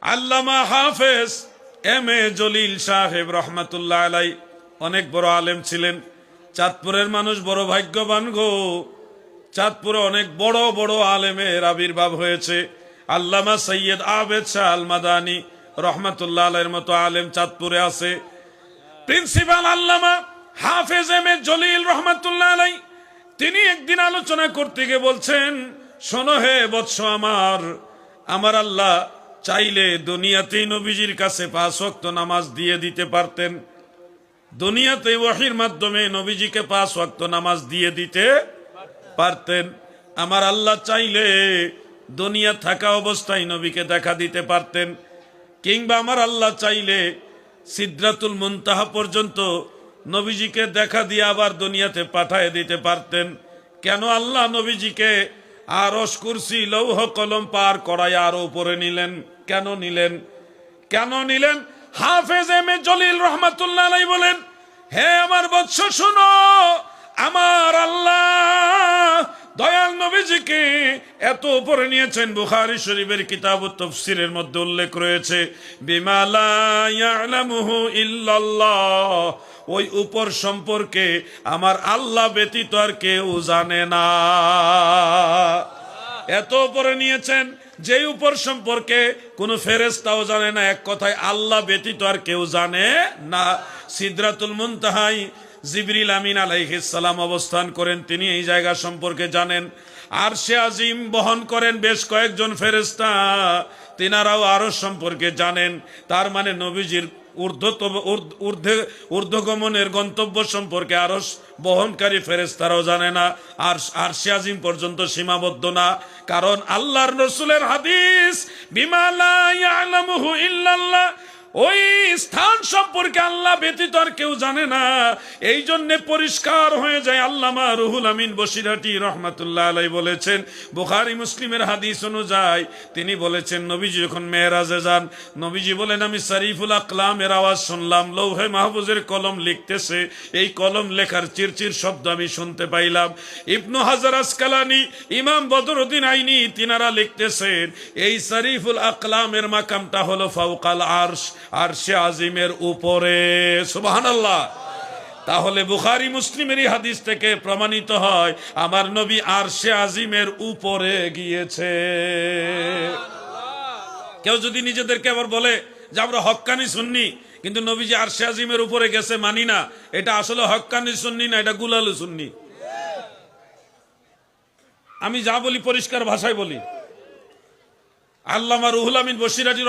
আল্লামা হাফেজ M A Jalil সাহেব রহমাতুল্লাহ আলাই অনেক বড় আলেম ছিলেন। চাঁদপুরের মানুষ বড় ভাগ্যবান গো, চাঁদপুরে অনেক বড় বড় আলেমের আবির্ভাব হয়েছে। আল্লামা সৈয়দ আবেদ শাহ আল মাদানী রহমাতুল্লাহ আলাইহির মতো আলেম চাঁদপুরে আছে। প্রিন্সিপাল আল্লামা হাফেজ এম এ জলিল রহমাতুল্লাহ আলাই তিনি একদিন আলোচনা করতে গিয়ে বলছেন, শোনো হে বৎস আমার আল্লাহ চাইলে দুনিয়াতেই নবীজির কাছে 5 ওয়াক্ত নামাজ দিয়ে দিতে পারতেন। দুনিয়াতে ওয়াহির মাধ্যমে নবীজিকে 5 ওয়াক্ত নামাজ দিয়ে দিতে পারতেন। আমার আল্লাহ চাইলে দুনিয়া থাকা অবস্থায় নবীকে দেখা দিতে পারতেন, কিংবা আমার আল্লাহ চাইলে সিদরাতুল মুনতাহা পর্যন্ত নবীজিকে দেখা দিয়ে আবার দুনিয়াতে পাঠিয়ে দিতে পারতেন। কেন আল্লাহ নবীজিকে আরশ কুরসি লৌহ কলম পার করায় আরো উপরে নিলেন? কেন নিলেন? কেন নিলেন? হাফেজ এম এ জলিল রহমাতুল্লাহ আলাইহি বলেন, হে আমার বৎস শুনো, আমার আল্লাহ দয়াল নবীজিকে এত উপরে নিয়েছেন। বুখারী শরীফের কিতাবুত তাফসীরের মধ্যে উল্লেখ রয়েছে, বিমা লা ইয়ালামুহু ইল্লাল্লাহ, ওই উপর সম্পর্কে আমার আল্লাহ ব্যতীত আর কেউ জানে না। এত উপরে নিয়েছেন যে উপর সম্পর্কে কোন ফেরেশতাও জানে না, এক কথায় আল্লাহ ব্যতীত আর কেউ জানে না। সিদরাতুল মুনতাহায় জিবরিল আমিন আলাইহিস সালাম অবস্থান করেন, তিনি এই জায়গা সম্পর্কে জানেন। আরশে আজিম বহন করেন বেশ কয়েকজন ফেরেশতা, তিনারাও আরশ সম্পর্কে জানেন। তার মানে নবীজির ঊর্ধ্বগমনের গন্তব্য সম্পর্কে আরশ বহনকারী ফেরেশতারাও জানে না, আর আরশে আজিম পর্যন্ত সীমাবদ্ধ না। কারণ আল্লাহর রাসূলের হাদিস, বিমা লা ইয়ালামুহু ইল্লাল্লাহ, ওই স্থান সম্পর্কে আল্লাহ ব্যতীত আর কেউ জানে না। এই জন্য পরিষ্কার হয়ে যায়। আল্লামা রুহুল আমিন বসিরহাটি রহমাতুল্লাহ আলাইহি বলেছেন, বুখারী মুসলিমের হাদিস অনুযায়ী তিনি বলেছেন, নবীজি যখন মেরাজে যান, নবীজি বলেন, আমি শরীফুল আকলামের আওয়াজ শুনলাম, লৌহে মাহফুজের কলম লিখতেছে, এই কলম লেখার চিরচির শব্দ আমি শুনতে পাইলাম। ইবনু হাজার আসকালানি, ইমাম বদরুদ্দিন আইনি, তিনারা লিখতেছেন, এই শরীফুল আকলামের মাকামটা হলো ফাওকাল আরশ, আরশে আজিমের উপরে। সুবহানাল্লাহ। তাহলে বুখারী মুসলিমের এই হাদিস থেকে প্রমাণিত হয় আমার নবী আরশে আজিমের উপরে গিয়েছে। কেউ যদি নিজেদেরকে আবার বলে যে আমরা হক্কানি সুন্নি, কিন্তু নবীজি আরশে আজিমের উপরে গেছে মানি না, এটা আসলে হক্কানি সুন্নি না, এটা গুলালু সুন্নি। আমি যা বলি পরিষ্কার ভাষায় বলি। আল্লামা রুহুল আমিন বসিরহাটি